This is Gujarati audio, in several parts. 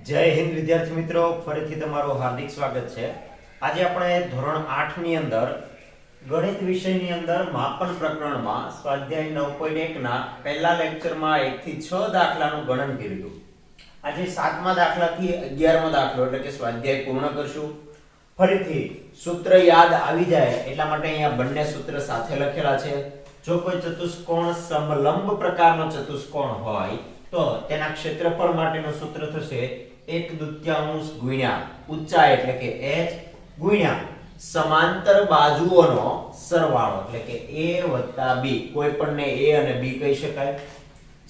જય હિન્દ વિદ્યાર્થી મિત્રો, ફરીથી તમારું હાર્દિક સ્વાગત છે. આજે આપણે ધોરણ 8 ની અંદર ગણિત વિષયની અંદર માપન પ્રકરણમાં સ્વાધ્યાય 9.1 ના પહેલા લેક્ચરમાં 1 થી 6 દાખલાનું ગણન કર્યું. આજે 7મા દાખલાથી 11મો દાખલો એટલે કે સ્વાધ્યાય પૂર્ણ કરશું. ફરીથી સૂત્ર યાદ આવી જાય એટલા માટે અહીંયા બંને સૂત્ર સાથે લખેલા છે. જો કોઈ ચતુષ્કોણ સમલંબ પ્રકારનો ચતુષ્કોણ હોય તો તેના ક્ષેત્રફળ માટેનું સૂત્ર થશે 1/2 ગુણ્યા ઊંચાઈ એટલે કે h ગુણ્યા સમાંતર બાજુઓનો સરવાળો એટલે કે a + b. કોઈ પણને a અને b કહી શકાય.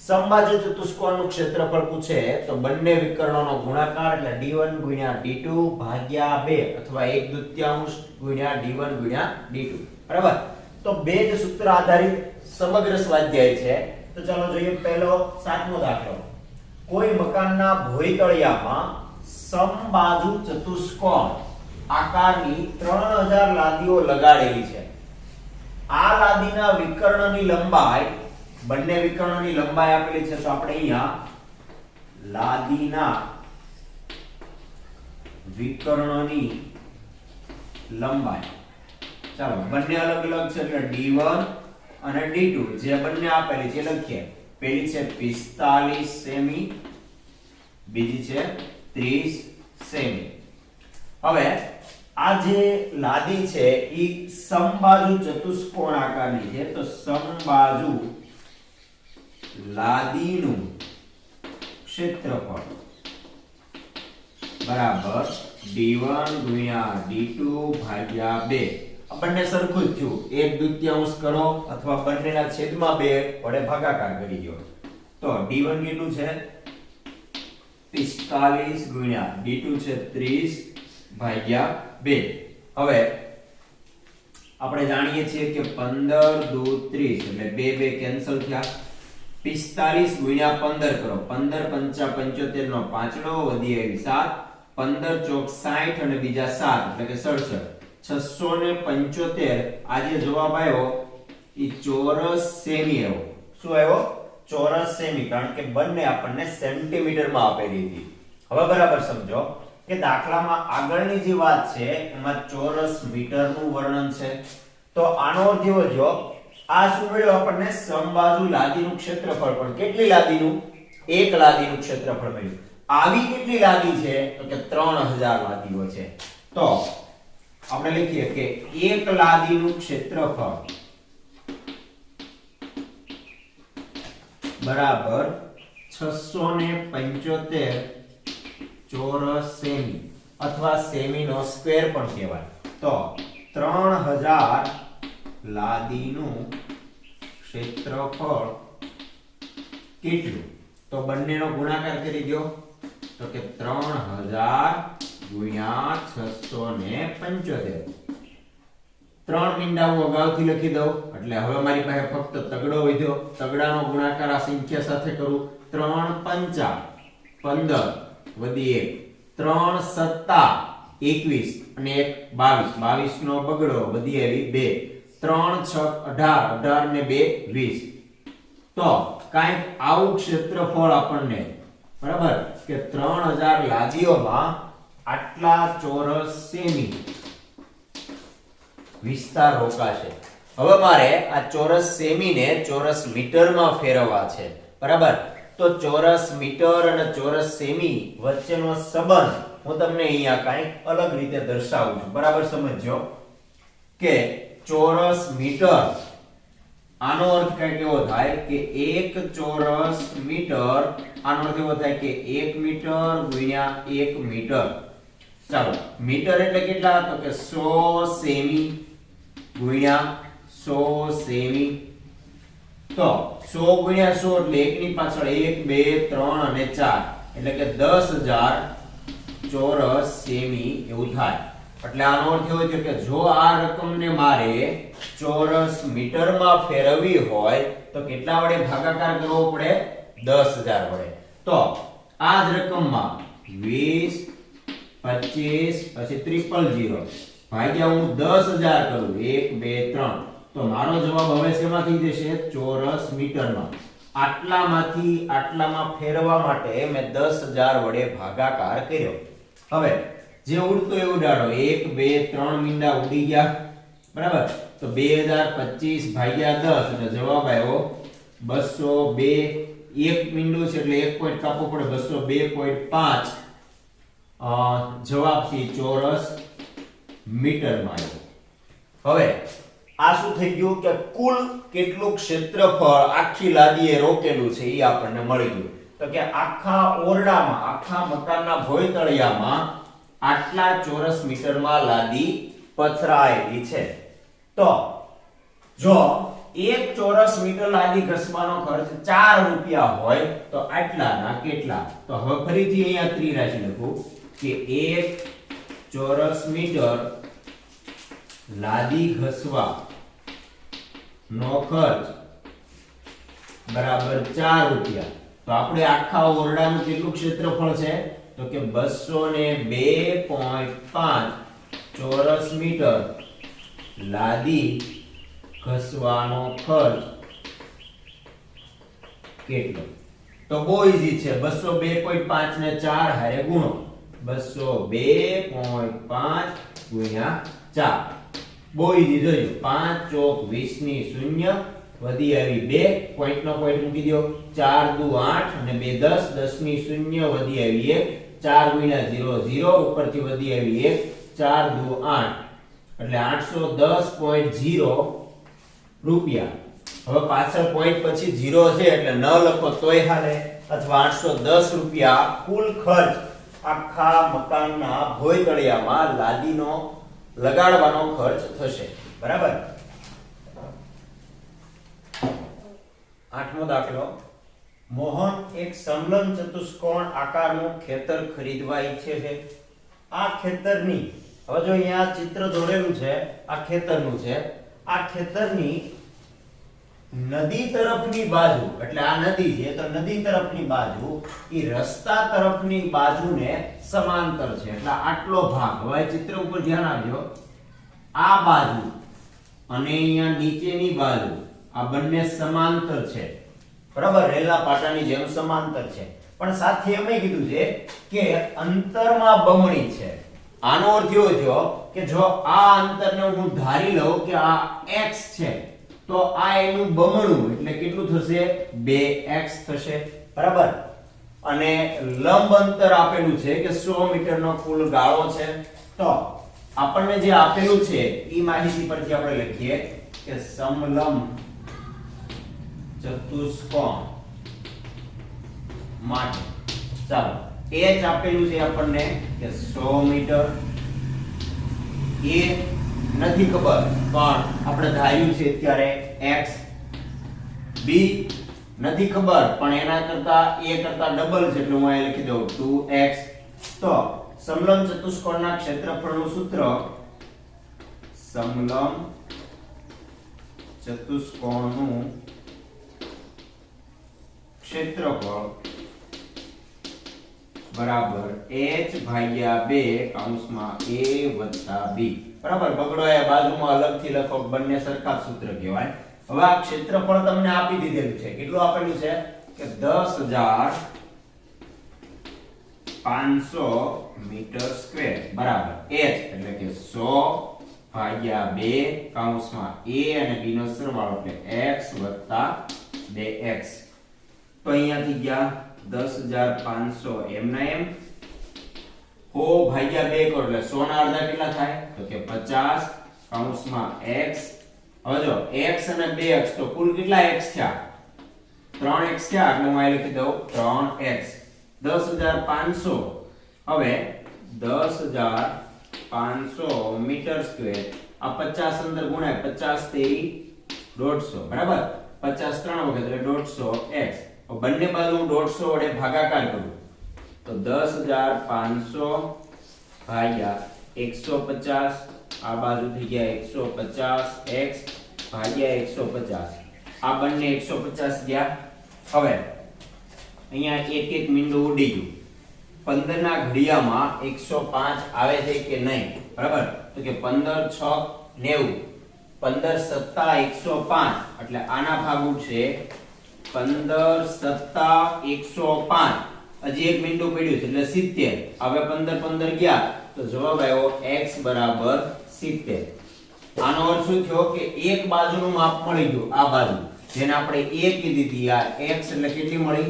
સમબાજુ ચતુષ્કોણનું ક્ષેત્રફળ પૂછે તો બંને વિકર્ણોનો ગુણાકાર એટલે d1 ગુણ્યા d2 ભાગ્યા 2 અથવા 1/2 ગુણ્યા d1 ગુણ્યા d2. બરાબર? તો બે જ સૂત્ર આધારિત સમગ્ર સ્વાધ્યાય છે. તો ચાલો જોઈએ પહેલો 7મો દાખલો. કોઈ મકાનના ભોંયતળિયામાં સમબાજુ ચતુષ્કોણ આકારની 3000 લાદીઓ લગાડેલી છે. આ લાદીના વિકર્ણની લંબાઈ, બંને વિકર્ણોની લંબાઈ આપેલી છે. તો આપણે અહીંયા લાદીના વિકર્ણોની લંબાઈ, ચાલો બંને અલગ અલગ છે એટલે d1 અને d2 જે બંને આપેલી છે લખીએ. પહેલી છે 45 સેમી, બીજી છે 30 સેમી. હવે આ જે લાદી છે ઈ સમબાજુ ચતુષ્કોણ આકારની છે. તો સમબાજુ લાદીનું ક્ષેત્રફળ બરાબર d1 ગુણ્યા d2 ભાગ્યા 2. બંને સરખું જ થયું. 1/2 કરો અથવા બંનેના છેદમાં 2 વડે ભાગાકાર કરી દો. તો d1 કેટલું છે 45 ગુણ્યા d2 છે 30 ભાગ્યા 2. હવે આપણે જાણીએ છીએ કે 15 દુ 30 એટલે 2 કેન્સલ થયા. 45 ગુણ્યા 15 કરો. 15 પંચા 75 નો પાંચડો વધી આવી 7. 15 ચોક 60 અને બીજા 7 એટલે કે 67. 675 આજે જવાબ આવ્યો ઈ ચોરસ સેમી આવ્યો. શું આવ્યો? ચોરસ સેમી. કારણ કે બંને આપણને સેન્ટીમીટરમાં આપેલી હતી. હવે બરાબર સમજો કે દાખલામાં આગળની જે વાત છે એમાં ચોરસ મીટરનું વર્ણન છે. તો આનો અર્થ એવો જો આ શું મળ્યું આપણને સમબાજુ લાદીનું ક્ષેત્રફળ. પણ કેટલી લાદીનું? એક લાદીનું ક્ષેત્રફળ મળ્યું. આવી કેટલી લાદી છે? તો કે 3000 લાદીઓ છે. તો આપણે લખીએ કે એક લાદીનું ક્ષેત્રફળ બરાબર 675 ચોરસ સેમી અથવા સેમીનો સ્ક્વેર પણ કહેવાય. તો 3000 લાદીનું ક્ષેત્રફળ કેટલું? તો બંનેનો ગુણાકાર કરી દો. તો કે 3000 ગુણ્યા 675. 3 મીંડા હું અગાઉથી લખી દઉં એટલે હવે મારી પાસે ફક્ત તગડો વધ્યો. તગડાનો ગુણાકાર આ સંખ્યા સાથે કરું. 3 પંચા 15 વધી 1, 3 સત્તા 21 અને 1 22. 22 નો બગડો વધી આવી 2. 3 6 18, 18 ને 2 20. તો કાંઈક આવું ક્ષેત્રફળ આપણને બરાબર કે 3000 લાદીઓમાં આટલા ચોરસ સેમી વિસ્તાર રોકાશે. હવે મારે આ ચોરસ સેમી ને ચોરસ મીટરમાં ફેરવવા છે. બરાબર? તો ચોરસ મીટર અને ચોરસ સેમી વચ્ચેનો સંબંધ હું તમને અહીંયા કાંઈક અલગ રીતે દર્શાવું છું. બરાબર સમજજો કે ચોરસ મીટર, આનો અર્થ કઈ એવો થાય કે 1 ચોરસ મીટર, આનો અર્થ એવો થાય કે 1 મીટર ગુણ્યા 1 મીટર. ચાલો મીટર એટલે કેટલા? તો કે 100 સેમી ગુણ્યા 100 સેમી. તો 100 ગુણ્યા 100 એટલે 1 ની પાછળ 1 2 3 અને 4 એટલે કે 10000 ચોરસ સેમી એવું થાય. એટલે આનો અર્થ એવો છે કે જો આ રકમને મારે ચોરસ મીટરમાં ફેરવવી હોય તો કેટલા વડે ભાગાકાર કરવો પડે? 10000 વડે. તો આ જ રકમમાં 20 25 પછી 000 ભાગ્યા હું 10000 કરું 1 2 3. તો મારો જવાબ હવે શેમાં થઈ જશે? ચોરસ મીટરમાં. આટલામાંથી આટલામાં ફેરવા માટે મેં 10,000 વડે ભાગાકાર કર્યો. હવે જે ઉડતો એ ઉડાડો. 1 2 3 મીંડા ઉડી ગયા, બરાબર. તો 2025 ભાગ્યા 10 એટલે જવાબ આવ્યો 202. એક મીંડું છે એટલે 1 પોઈન્ટ કાપવો પડે, 202.5 જવાબ થી ચોરસ મીટરમાં આવ્યો. હવે આ શું થઈ ગયું કે કુલ કેટલું ક્ષેત્રફળ આખી લાદીએ રોકેલું છે એ આપણને મળી ગયું. તો કે આખા ઓરડામાં, આખા મકાનના ભોયતળિયામાં આટલા ચોરસ મીટરમાં લાદી પથરાયેલી છે. તો જો 1 ચોરસ મીટર લાદી ઘસવાનો ખર્ચ 4 રૂપિયા હોય તો આટલાના કેટલા? તો હવે ફરીથી અહીંયા ત્રિરાશી લખું કે 1 ચોરસ મીટર લાદી ઘસવા નો ખર્ચ બરાબર 4 રૂપિયા. તો આપણે આખા ઓરડાનું કેટલું ક્ષેત્રફળ છે? તો કે 202.5 ચોરસ મીટર લાદી ઘસવાનો ખર્ચ કેટલો? તો બહુ ઈઝી છે. 202.5 ને 4 હારે ગુણો. 202.5 ગુણ્યા 4. બહુ ઈઝી. જોજો 5 ચોક 20 ની 0 વધી આવી 2, પોઈન્ટ નો પોઈન્ટ મૂકી દો. 4 દુ 8 અને 2 10, 10 ની 0 વધી આવી 1, 4 ગુણ્યા 0 0, ઉપરથી વધી આવી 1, 4 દુ 8 એટલે 810.0 રૂપિયા. હવે પાછળ પોઈન્ટ પછી 0 છે એટલે ન લખો તોય હાલે, અથવા 810 રૂપિયા કુલ ખર્ચ આખા મકાનના ભોયતળિયામાં લાદીનો લગાડવાનો ખર્ચ થશે. બરાબર. 8મો દાખલો. મોહન એક સમલંબ ચતુષ્કોણ આકારનું ખેતર ખરીદવા ઈચ્છે છે. આ ખેતરની, હવે જો અહીંયા ચિત્ર દોરેલું છે, આ ખેતરનું છે. આ ખેતરની નદી તરફની બાજુ, એટલે આ નદી છે તો નદી તરફની બાજુ એ રસ્તા તરફની બાજુને સમાંતર છે. એટલે આટલો ભાગ, હવે ચિત્ર ઉપર ધ્યાન આપજો. આ બાજુ અને અહીંયા નીચેની બાજુ આ બંને સમાંતર છે. બરાબર, રેલના પાટાની જેમ સમાંતર છે. પણ સાથે એમ કીધું છે કે અંતરમાં બમણી છે. આનો અર્થ એવો થયો કે જો આ અંતરને હું ધારી લઉં કે આ x છે તો આ એનું બમણું એટલે કેટલું થશે? 2x થશે. બરાબર. અને લંબ અંતર આપેલું છે કે 100 મીટરનો કુલ ગાળો છે. તો આપણને જે આપેલું છે એ માહિતી પરથી આપણે લખીએ કે સમલંબ ચતુષ્કોણ માટે ચાલો h આપેલું છે આપણને કે 100 મીટર. a નથી ખબર પણ આપણે ધાર્યું છે અત્યારે x. b નથી ખબર પણ એના કરતા a કરતા ડબલ છે એટલે હું અહીં લખી દઉં 2x. તો સમલંબ ચતુષ્કોણના ક્ષેત્રફળનું સૂત્ર સમલંબ ચતુષ્કોણનું ક્ષેત્રફળ બરાબર h ભાગ્યા 2 કૌંસમાં a વત્તા b. બરાબર. બગડો એ બાજુમાં અલગથી લખો, બંને સરખા સૂત્ર કહેવાય. હવે આ ક્ષેત્રફળ તમને આપી દીધેલું છે. કેટલું આપેલું છે કે 10,500 મીટર સ્ક્વેર બરાબર h એટલે કે 100 ભાગ્યા 2 કૌંસમાં a અને b નો સરવાળો એટલે x વત્તા 2x. તો અહીંયાથી ગયા 10,500 એમના એમ. 100 ભાગ્યા 2 કરો એટલે 100 ના અડધા કેટલા થાય? તો કે 50 કૌંસમાં x. હવે જો x અને 2x તો કુલ કેટલા x થયા? 3x થયા એટલે હું અહીં લખી દઉં 3x. 10,500 હવે 10,500 મીટર સ્ક્વેર. આ 50 અંદર ગુણાય 50 તેરી 150 બરાબર. 50 3 વખત એટલે 150x. બંને બાજુ હું 150 વડે ભાગાકાર કરું તો 10,500 ભાગ્યા 150. આ બાજુ થઈ ગયા 150x ભાગ્યા 150. આ બંને 150 ગયા. હવે અહીંયા એક એક મીંડું ઉડી ગયું. 15 ના ઘડિયામાં 105 આવે છે કે નહીં? બરાબર. તો કે 15 6 90, 15 7 105 એટલે આના ભાગું છે 15 સત્તા 105, હજી એક મીંડું પડ્યું છે એટલે 70. હવે 15 15 ગયા તો જવાબ આવ્યો x બરાબર 70. આનો અર્થ શું થયો કે એક બાજુનું માપ મળી ગયું, આ બાજુ જેને આપણે a કીધી હતી, આ x એટલે કેટલી મળી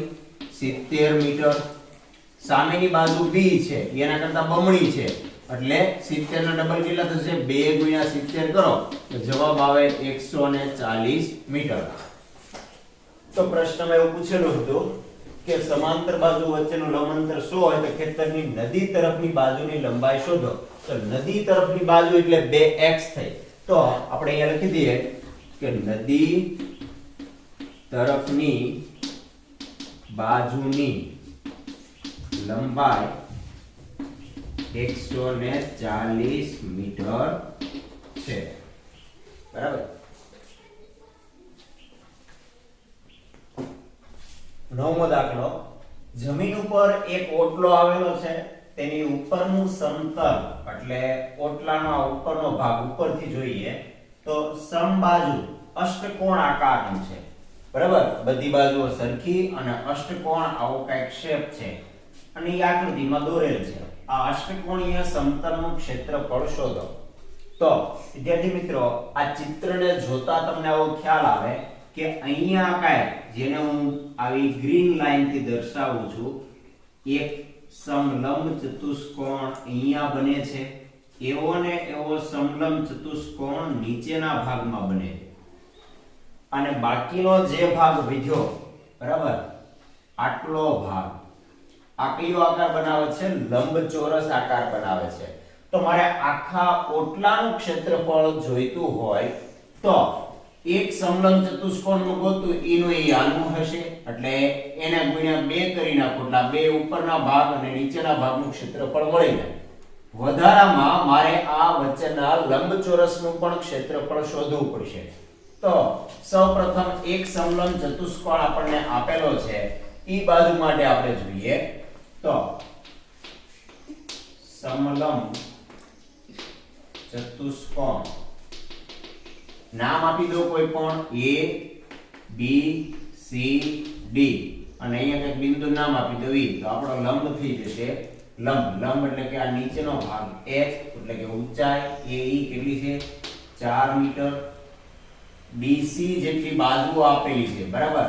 70 મીટર. સામેની બાજુ b છે એના કરતા બમણી છે એટલે 70 નો ડબલ કેટલા થશે 2 * 70 કરો તો જવાબ આવે 140 મીટર. તો પ્રશ્નમાં એવું પૂછેલું હતું કે સમાંતર બાજુ વચ્ચેનું લંબ અંતર શું હોય તો ખેતરની નદી તરફની બાજુની લંબાઈ શોધો. તો નદી તરફની બાજુ એટલે 2x થઈ. તો આપણે અહીંયા લખી દઈએ કે નદી તરફની બાજુની લંબાઈ 140 મીટર છે. બરાબર. નવમો દાખલો, જમીન ઉપર એક ઓટલો આવેલો છે, તેની ઉપરનું સમતલ એટલે ઓટલાનો આ ઉપરનો ભાગ ઉપરથી જોઈએ તો સમબાજુ અષ્ટકોણ આકારનું છે. બરાબર, બધી બાજુઓ સરખી અને અષ્ટકોણ આવો કંઈક શેપ છે અને એ આકૃતિમાં દોરેલ છે. આ અષ્ટકોણીય સમતલનું ક્ષેત્રફળ શોધો. તો વિદ્યાર્થી મિત્રો, આ ચિત્રને જોતા તમને આવો ખ્યાલ આવે કે અહીંયા કાંઈ જેને હું આવી ગ્રીન લાઈન થી દર્શાવું છું, એક સમલંબ ચતુષ્કોણ અહીંયા બને છે, એવો ને એવો સમલંબ ચતુષ્કોણ નીચેના ભાગમાં બને છે અને બાકીનો જે ભાગ વધ્યો, બરાબર, આટલો ભાગ આ કયો આકાર બનાવે છે લંબચોરસ આકાર બનાવે છે. તો મારે આખા ઓટલાનું ક્ષેત્રફળ જોઈતું હોય તો એક સમલંબ ચતુષ્કોણનું ગોતું, એનું એ આનું હશે એટલે એને ગુણ્યા 2 કરી નાખો એટલે બે ઉપરના ભાગ અને નીચેના ભાગનું ક્ષેત્રફળ મળી જાય. વધારામાં મારે આ વચ્ચેના લંબચોરસનું પણ ક્ષેત્રફળ શોધવું પડશે. તો સૌપ્રથમ એક સમલંબ ચતુષ્કોણ આપણને આપેલો છે, ઈ બાજુ માટે આપણે જોઈએ તો સમલંબ ચતુષ્કોણ નામ આપી દો કોઈ પણ a b c d અને અહીંયા એક બિંદુ નામ આપી દો e. તો આપણો લંબ થઈ જશે લંબ એટલે કે આ નીચેનો ભાગ h એટલે કે ઊંચાઈ ae કેટલી છે 4 મીટર. bc જેટલી બાજુઓ આપેલી છે, બરાબર.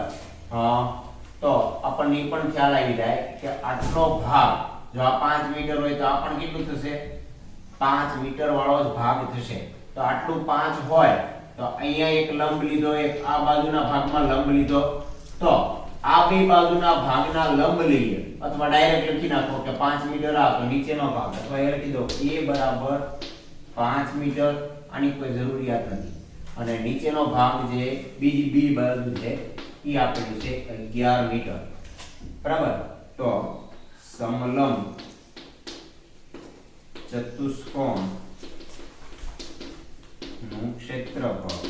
તો આપણને એ પણ ખ્યાલ આવી જાય કે આટલો ભાગ જો આ 5 મીટર હોય તો આ પણ કેટલું થશે 5 મીટર વાળો જ ભાગ થશે. તો આટલું 5 હોય તો અહીંયા એક લંબ લીધો, એક આ બાજુના ભાગમાં લંબ લીધો, તો આ બે બાજુના ભાગના લંબ લઈએ અથવા ડાયરેક્ટ લખી નાખો કે 5 મીટર આ તો નીચેનો ભાગ અથવા એ લખી દો a બરાબર 5 મીટર. આની કોઈ જરૂરિયાત નથી અને નીચેનો ભાગ જે બીજી બી બાજુ છે એ આપેલું છે 11 મીટર. બરાબર. તો સમલંબ ચતુષ્કોણ નું ક્ષેત્રફળ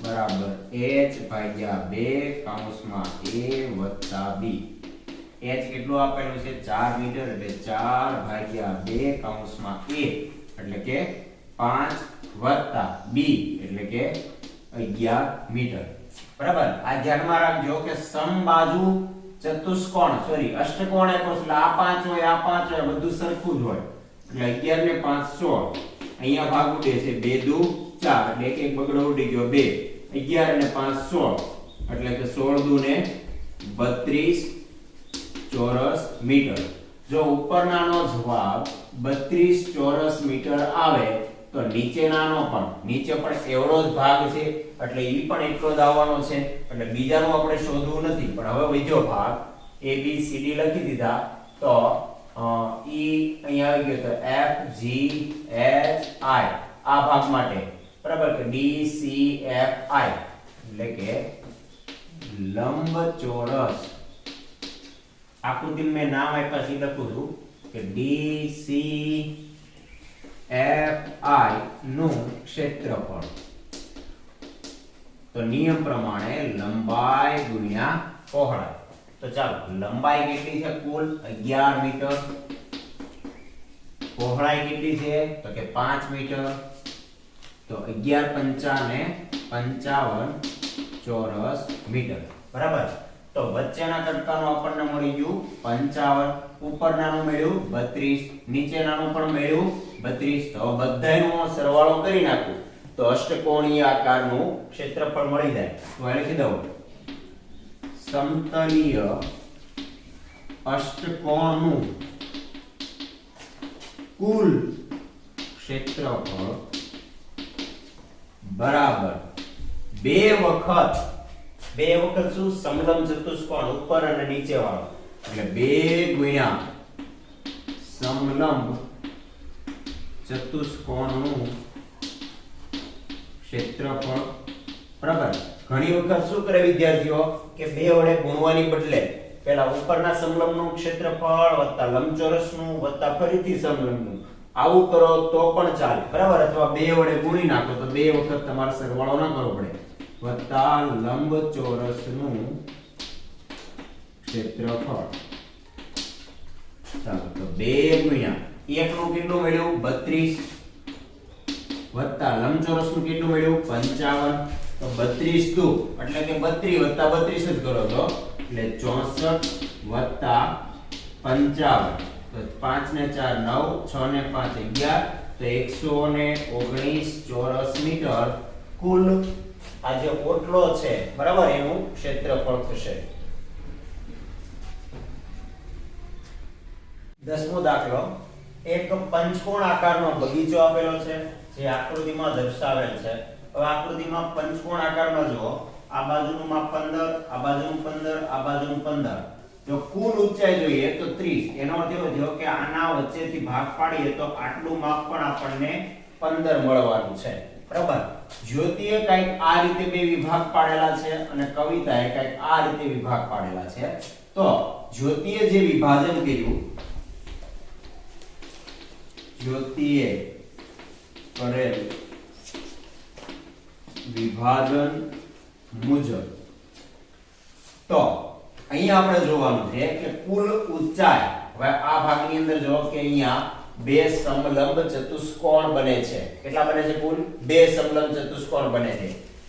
બરાબર h ભાગ્યા 2 કૌંસમાં a વત્તા b. h કેટલું આપેલું છે 4 મીટર એટલે 4 ભાગ્યા 2 કૌંસમાં a એટલે કે 5 વત્તા b એટલે કે 11 મીટર. બરાબર. આ ધ્યાનમાં રાખજો કે સમબાજુ ચતુષ્કોણ અષ્ટકોણ એટલે આ 5 હોય આ 5 હોય બધું સરખું જ હોય એટલે 11 ને 5 16. અહીંયા ભાગ ઉડે છે 2 દુ 4 એટલે એક બગડો ઉડી ગયો 2. 11 અને 5 16 એટલે કે 16 દુ ને 32 ચોરસ મીટર. જો ઉપરનાનો જવાબ 32 ચોરસ મીટર આવે તો નીચેનાનો પણ નીચે પણ એવડો જ ભાગ છે એટલે ઈ પણ એટલો જ આવવાનો છે એટલે બીજાનું આપણે શોધવું નથી. પણ હવે બીજો ભાગ a b c d લખી દીધા તો ઈ અહીંયા આવી ગયો તો f g h i આ ભાગ માટે, બરાબર, કે d c f i એટલે કે લંબચોરસ આકૃતિમાં મેં નામ આપ્યા છે લખું છું કે d c f i નું ક્ષેત્રફળ. તો નિયમ પ્રમાણે લંબાઈ ગુણ્યા પહોળાઈ. તો ચાલો લંબાઈ કેટલી છે કુલ 11 મીટર, પહોળાઈ કેટલી છે તો કે 5 મીટર. તો 11 × 5 = 55 ચોરસ મીટર બરાબર। તો વચ્ચેના કટકાનું આપણને મળી ગયું 55, ઉપરનાનું મળ્યું 32, નીચેનાનું પણ મળ્યું 32। તો બધાયનો સરવાળો કરી નાખું તો અષ્ટકોણીય આકારનું ક્ષેત્રફળ મળી જાય। તો આ લખી દઉં સમતલીય અષ્ટકોણનું કુલ ક્ષેત્રફળ બરાબર બે વખત શું સમલંબ ચતુષ્કોણ ઉપર અને નીચે વાળો એટલે 2 ગુણ્યા સમલંબ ચતુષ્કોણનું ક્ષેત્રફળ બરાબર। ઘણી વખત શું કરે વિદ્યાર્થીઓ કે 2 વડે ગુણવાની બદલે પહેલા ઉપરના સમલંબનું ક્ષેત્રફળ વત્તા લંબચોરસનું વત્તા ફરીથી સમલંબનું આવું કરો તો પણ ચાલે બરાબર। અથવા 2 વડે ગુણી નાખો તો 2 વખત તમારે સરવાળો ન કરવો પડે વત્તા લંબચોરસનું ક્ષેત્રફળ। ચાલો તો 2 ગુણ્યા એકનું કેટલું મળ્યું 32 વત્તા લંબચોરસનું કેટલું મળ્યું 55 તો 32 દુ એટલે કે 32 વત્તા 32 જ કરો તો એટલે 64 વત્તા 55 તો 5 ને 4 9 6 ને 5 11 તો 119 ચોરસ મીટર કુલ આ જે ઓટલો છે બરાબર એનું ક્ષેત્રફળ થશે। 10મો દાખલો એક પંચકોણ આકારનો બગીચો આપેલો છે જે આકૃતિમાં દર્શાવેલ છે। હવે આકૃતિમાં પંચકોણ આકારમાં જુઓ આ બાજુનું માપ 15 આ બાજુનું 15 આ બાજુનું 15 જો કુલ ઊંચાઈ જોઈએ તો 30 એનો અર્થ એવો થયો કે આના વચ્ચેથી ભાગ પાડીએ તો આટલું માપ પણ આપણને 15 મળવાનું છે બરાબર। જ્યોતિએ કંઈક આ રીતે બે વિભાગ પાડેલા છે અને કવિતાએ કંઈક આ રીતે વિભાગ પાડેલા છે। તો જ્યોતિએ જે વિભાજન કર્યું જ્યોતિએ કરેલ વિભાજન મુજબ તો અહીંયા આપણે જોવાનું છે કે કુલ ઊંચાઈ હવે આ ભાગની અંદર જો કે અહીંયા બે સમલંબ ચતુષ્કોણ બને છે। કેટલા બને છે કુલ બે સમલંબ ચતુષ્કોણ બને છે।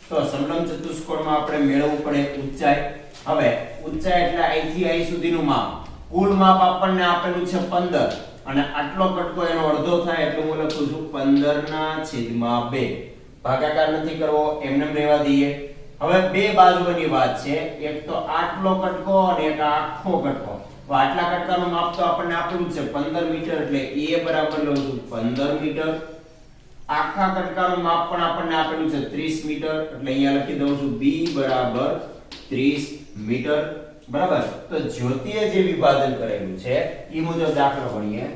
તો સમલંબ ચતુષ્કોણમાં આપણે મેળવવું પડે ઊંચાઈ। હવે ઊંચાઈ એટલે અહીંથી અહીં સુધીનું માપ કુલ માપ આપણને આપેલું છે 15 અને આટલો કટકો એનો અડધો થાય એટલે હું લખું છું 15/2 ભાગાકાર નથી કરવો એમને રહેવા દઈએ। હવે બે બાજુની વાત છે એક તો આટલો કટકો અને એક આખો કટકો। તો આટલા કટકાનું માપ તો આપણને આપેલું છે 15 મીટર એટલે a બરાબર લઉં છું 15 મીટર। આખા કટકાનું માપ પણ આપણને આપેલું છે 30 મીટર એટલે અહીંયા લખી દઉં છું b બરાબર 30 મીટર બરાબર। તો જ્યોતિએ જે વિભાજન કરેલું છે એ મુજબ દાખલો ગણીએ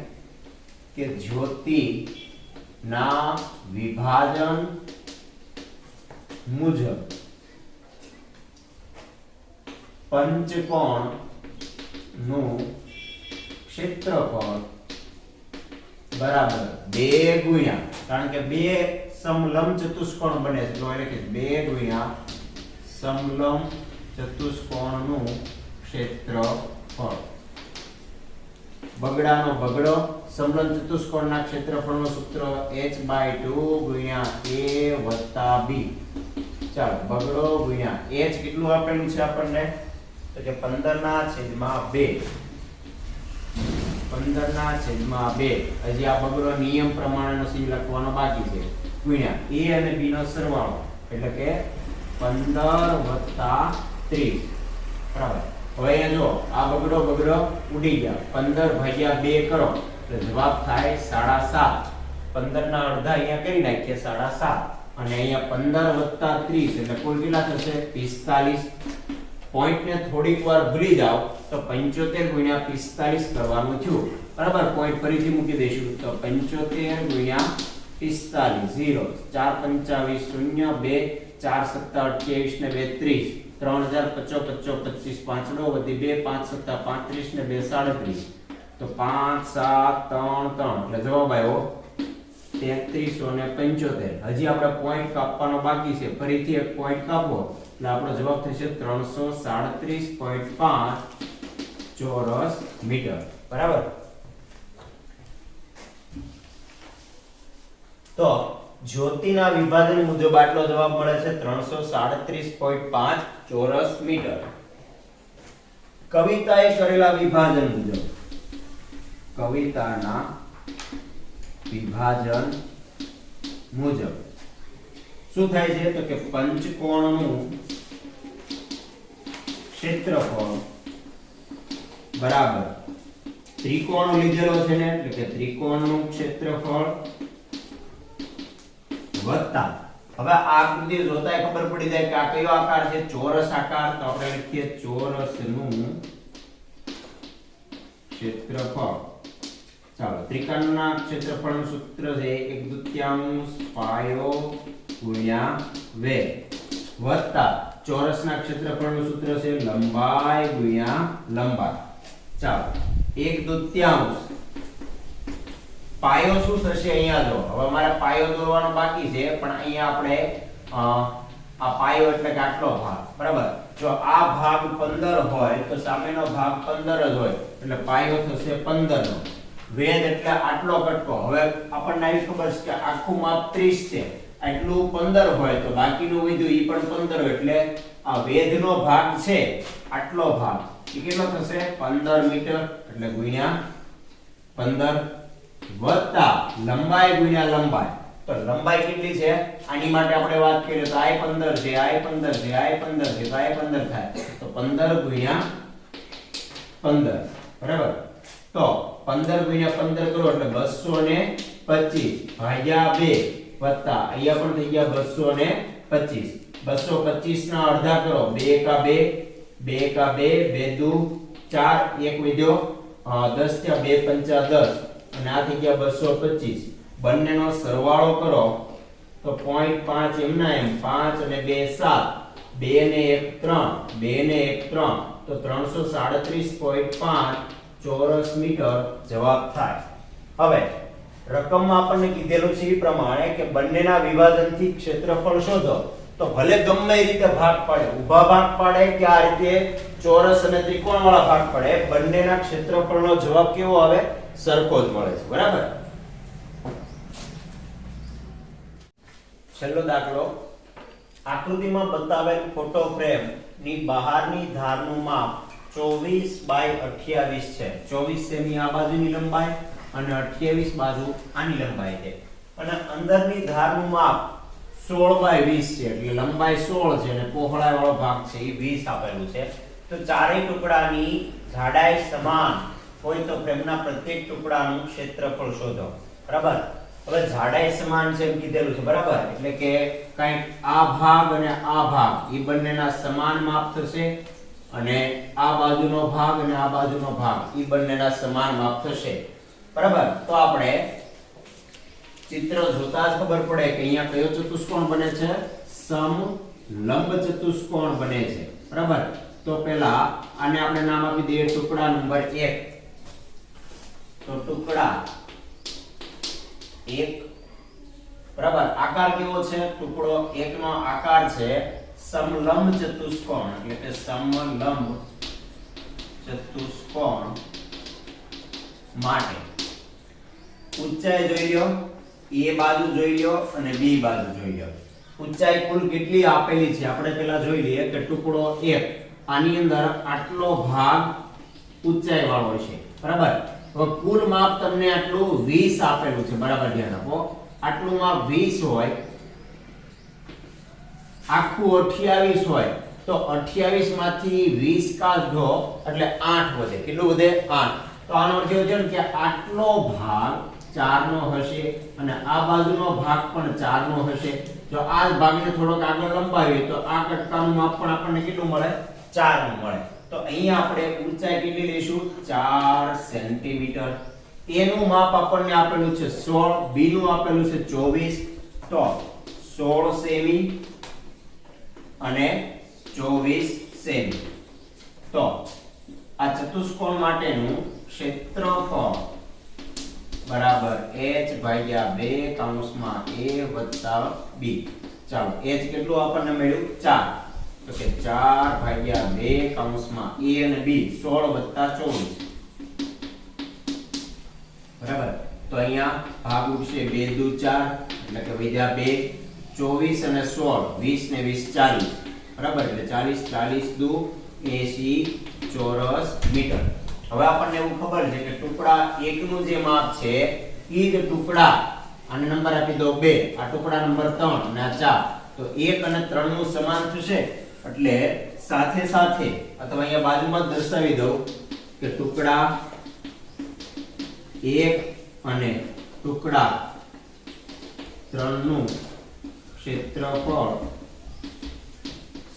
કે જ્યોતિ ના વિભાજન મુજબ પંચકોણ નું ક્ષેત્રફળ બરાબર 2 ગુણ્યા કારણ કે બે સમલંબ ચતુષ્કોણ બને છે તો એટલે કે 2 ગુણ્યા સમલંબ ચતુષ્કોણનું ક્ષેત્રફળ। બગડાનો બગડો સમલંબ ચતુષ્કોણના ક્ષેત્રફળનું સૂત્ર h/2 ગુણ્યા a + b। ચાલો બગડો ગુણ્યા h કેટલું આપેલું છે આપણને તો કે 15/2 15/2 હજી આ બગડો નિયમ પ્રમાણેનો સી લખવાનો બાકી છે ગુણ્યા a અને b નો સરવાળો એટલે કે 15 + 30 બરાબર। હવે અહીંયા જો આ બગડો ઉડી ગયા 15/2 કરો તો જવાબ થાય 7.5 15 ના અડધા અહીંયા કરી નાખીએ 7.5 અને અહીંયા 15 + 30 એટલે કુલ કેટલા થશે 45। પોઈન્ટ ને થોડીક વાર ભૂલી જાઓ તો 75 * 45 કરવાનું થયું બરાબર। પોઈન્ટ ફરીથી મૂકી દઈશું તો 75 * 45 0 4 25 0 2 4 7 28 ને 2 30 3055 25 5 નો વધી 2 5 7 35 ને 2 37 તો 5 7 3 3 એટલે જવાબ આવ્યો 3375। હજી આપણે પોઈન્ટ કાપવાનો બાકી છે ફરીથી એક પોઈન્ટ કાપો એટલે આપણો જવાબ થશે 337.5 ચોરસ મીટર બરાબર। તો જ્યોતિના વિભાજન મુજબ આટલો જવાબ મળે છે 337.5 ચોરસ મીટર. કવિતાએ કરેલા વિભાજન મુજબ, કવિતાના વિભાજન મુજબ શું થાય છે તો કે પંચકોણનું ક્ષેત્રફળ બરાબર ત્રિકોણ લીધેલો છે ને એટલે કે ત્રિકોણનું ક્ષેત્રફળ વત્તા, હવે આ આકૃતિ જોતા ખબર પડી જાય કે આ કયો આકાર છે, ચોરસ આકાર, તો આપણે લખીએ ચોરસનું ક્ષેત્રફળ. ચાલો, ત્રિકોણના ક્ષેત્રફળનું સૂત્ર છે 1/2 પાયો ગુણ્યા વેગ વત્તા ચોરસના ક્ષેત્રફળનું સૂત્ર છે લંબાઈ ગુણ્યા લંબાઈ. ચાલો, 1/2 પાયો શું થશે અહીંયા જો, હવે અમારે પાયો દોરવાનો બાકી છે પણ અહીંયા આપણે આ પાયો એટલે કે આટલો ભાગ બરાબર. જો આ ભાગ 15 હોય તો સામેનો ભાગ 15 જ હોય એટલે પાયો થશે 15 નો. વેધ એટલે આટલો કટકો. હવે આપણને આવી ખબર છે કે આખું માપ 30 છે, આટલું 15 હોય તો બાકીનું વધ્યું ઈ પણ 15 હોય એટલે આ વેધનો ભાગ છે આટલો ભાગ ઈ કેટલો થશે 15 મીટર એટલે ગુણ્યા 15 વત્તા લંબાઈ ગુણ્યા લંબાઈ. તો લંબાઈ કેટલી છે આની માટે આપણે વાત કરીએ તો આ 15 છે, આ 15 છે, આ 15 છે, તો આ 15 થાય તો 15 ગુણ્યા 15 બરાબર. તો 15 ગુણ્યા 15 કરો એટલે 225 ભાગ્યા 2 વત્તા અહીંયા પણ થઈ ગયા 225. 225 ના અડધા કરો 2 કા 2, 2 કા 2, 2 દુ 4, એક વધ્યો 10 થયા 2 પંચા 10 અને આ થઈ ગયા 225. બંનેનો સરવાળો કરો તો 0.5 એમના એમ 5 અને 2 7, 2 ને 1 3, 2 ને 1 3 તો 337.5 ચોરસ મીટર જવાબ થાય. હવે રકમમાં આપણને કીધેલું છે એ પ્રમાણે કે બંનેના વિભાજનથી ક્ષેત્રફળ શોધો. તો ભલે ગમે રીતે ભાગ પાડે, ઊભા ભાગ પાડે કે આ રીતે ચોરસ અને ત્રિકોણ વાળા ભાગ પાડે, બંનેના ક્ષેત્રફળનો જવાબ કેવો આવે સરખો જ મળે છે બરાબર. છેલ્લો દાખલો, આકૃતિમાં બતાવેલ ફોટો ફ્રેમ ની બહારની ધારનું માપ 24/28 છે. 24 સેમી આ બાજુની લંબાઈ અને 28 બાજુ આની લંબાઈ છે અને અંદરની ધારનું માપ 16/20 છે એટલે લંબાઈ 16 છે અને પહોળાઈ વાળો ભાગ છે એ 20 આપેલું છે. તો ચારેય ટુકડાની જાડાઈ સમાન હોય તો ફ્રેમના પ્રત્યેક ટુકડાનું ક્ષેત્રફળ શોધો બરાબર. હવે જાડાઈ સમાન છે એમ કીધેલું છે બરાબર એટલે કે કંઈક આ ભાગ અને આ ભાગ એ બંનેના સમાન માપ થશે અને આ બાજુનો ભાગ અને આ બાજુનો ભાગ એ બંનેના સમાન માપ થશે બરાબર. તો આપણે ચિત્ર જોતા જ ખબર પડે કે અહીંયા કયો ચતુષ્કોણ બને છે, સમલંબ ચતુષ્કોણ બને છે બરાબર. તો પહેલા આને આપણે નામ આપી દઈએ ટુકડા નંબર 1. તો ટુકડા 1 બરાબર. આકાર કેવો છે, ટુકડો 1 નો આકાર છે સમલંબ ચતુષ્કોણ એટલે કે સમલંબ ચતુષ્કોણ માટે ઊંચાઈ જોઈ લો, એ બાજુ જોઈ લો અને બી બાજુ જોઈ લો. ઊંચાઈ કુલ કેટલી આપેલી છે આપણે પહેલા જોઈ લઈએ કે ટુકડો 1 આની અંદર આટલો ભાગ ઊંચાઈ વાળો છે બરાબર. તો કુલ માપ તમને આટલું 20 આપેલું છે બરાબર, ધ્યાન આપો. આટલું માપ 20 હોય, આખું 28 હોય તો 28 માંથી 20 કાઢો એટલે 8 વધે. કેટલું વધે? 8. તો આનો અર્થ એવો થયો કે આટલો ભાગ 4 નો હશે અને આ બાજુનો ભાગ પણ 4 નો હશે. જો આ ભાગને થોડોક આગળ લંબાવીએ તો આ કટકાનું માપ પણ આપણને કેટલું મળે? 4 નું મળે. તો અહીંયા આપણે ઊંચાઈ કેટલી લઈશું? 4 સેન્ટીમીટર. એ નું માપ આપણને આપેલું છે 16, બી નું આપેલું છે 24. તો 16 સેમી અને 24 સેમી. તો આ ચતુષ્કોણ માટેનું ક્ષેત્રફળ બરાબર h/2 કૌંસમાં a વત્તા b. ચાલો, h કેટલું આપણને મળ્યું? 4. તો કે 4/2 કૌંસમાં a અને b 16 વત્તા 24 બરાબર. તો અહીંયા ભાગ ઉડશે 2 દુ 4 એટલે કે વધ્યા 2 24 અને 16 20 ને 20 40 બરાબર એટલે 40 40 દુ 80 ચોરસ મીટર. હવે આપણને એવું ખબર છે કે ટુકડા 1 નું જે માપ છે ઈ જ ટુકડા આને નંબર આપી દો 2 આ ટુકડા નંબર 3 અને આ 4 તો 1 અને 3 નું સમાન થશે એટલે સાથે સાથે અથવા અહીંયા બાજુમાં દર્શાવી દઉં કે ટુકડા 1 અને ટુકડા 3 નું ક્ષેત્રફળ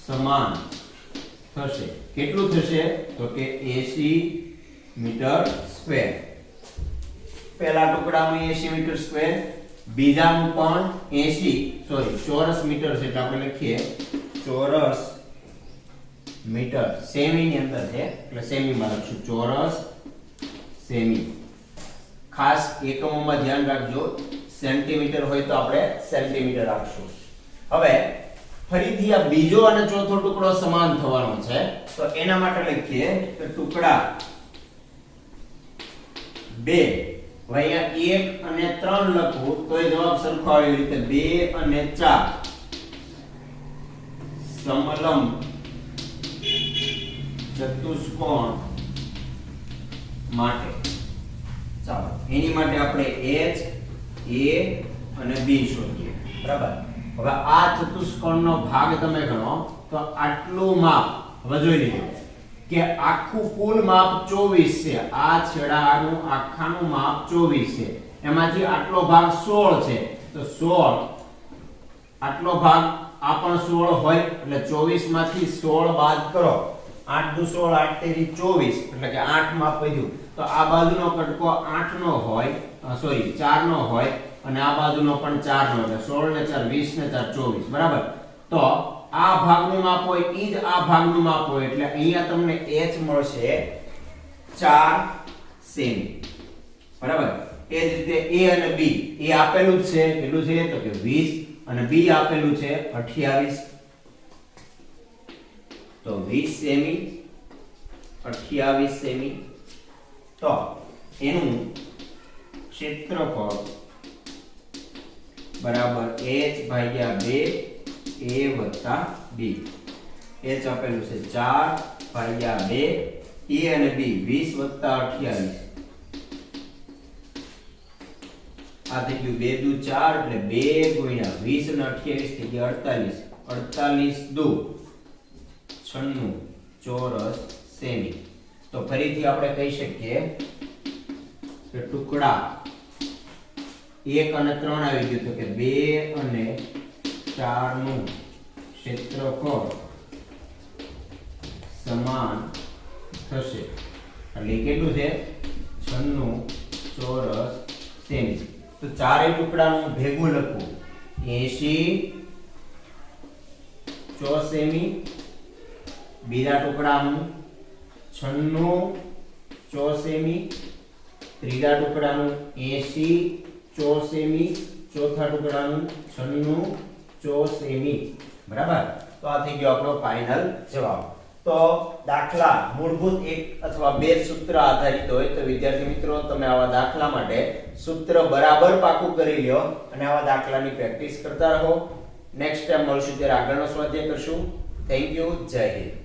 સમાન થશે. કેટલું થશે તો કે 80 મીટર સ્ક્વેર. પહેલા ટુકડાનું 80 મીટર સ્ક્વેર, બીજાનું પણ 80 ચોરસ મીટર છે એટલે આપણે લખીએ ચોરસ મીટર. સેમી ની અંદર છે એટલે સેમી માં લખશું ચોરસ સેમી. ખાસ એકમોમાં ધ્યાન રાખજો, સેન્ટીમીટર હોય તો આપણે સેન્ટીમીટર રાખશું. હવે ફરીથી આ બીજો અને ચોથો ટુકડો સમાન થવાનો છે તો એના માટે લખીએ કે ટુકડા 2 અહીંયા 1 અને 3 લખું તો એ જવાબ સરખો આવે એવી રીતે 2 અને 4 સમલંબ ચતુષ્કોણ માટે. ચાલો એની માટે આપણે H A અને B શોધીએ. બરાબર. હવે આ ચતુષ્કોણનો ભાગ તમે ગણો તો આટલું માપ હવે જોઈ લીધું કે આખું કુલ માપ 24 છે. આ છેડાનું આખાનું માપ 24 છે. એમાંથી આટલો ભાગ 16 છે તો 16 આટલો ભાગ આ પણ 16 હોય એટલે 24 માંથી 16 બાદ કરો 8 દુ 16 8 તેરી 24 એટલે કે 8 માપ વધ્યું તો આ બાજુનો કટકો 8 નો હોય 4 નો હોય અને આ બાજુનો પણ 4 નો એટલે 16 ને 4 20 ને 4 24 બરાબર. તો આ ભાગનું માપ હોય ઈ જ આ ભાગનું માપ હોય એટલે અહીંયા તમને h મળશે 4 સેમી. બરાબર. એ જ રીતે a અને b એ આપેલું જ છે કેટલું છે તો કે 20 અને b આપેલું છે 28 તો 20 સેમી 28 સેમી. તો એનું ક્ષેત્રફળ બરાબર h ભાગ્યા 2 a વત્તા b. h આપેલું છે 4 ભાગ્યા 2 a અને b 20 વત્તા 28 આ થઈ ગયું 2 દુ 4 એટલે 2 ગુણ્યા 20 અને 28 થઈ ગયા 48 48 દુ 96 ચોરસ સેમી. તો ફરીથી આપણે કહી શકીએ કે ટુકડા 1 અને 3 આવી ગયું તો કે 2 અને 4 નું ક્ષેત્રફળ સમાન થશે એટલે કેટલું છે 96 ચોરસ સેમી. તો ચારે ટુકડાનું ભેગું લખવું 80 ચોરસ સેમી, બીજા ટુકડાનું 96 ચોરસ સેમી, ત્રીજા ટુકડાનું 80 ચોરસ સેમી, ચોથા ટુકડાનું 96 ચોરસ સેમી. બરાબર. તો આ થઈ ગયો આપણો ફાઇનલ જવાબ. તો દાખલા મૂળભૂત એક અથવા બે સૂત્ર આધારિત હોય તો વિદ્યાર્થી મિત્રો તમે આવા દાખલા માટે સૂત્ર બરાબર પાકું કરી લ્યો અને આવા દાખલાની પ્રેક્ટિસ કરતા રહો. નેક્સ્ટ ટાઈમ મળશું ત્યારે આગળનો સ્વાધ્યાય કરશું. Thank you. જય હિન્દ.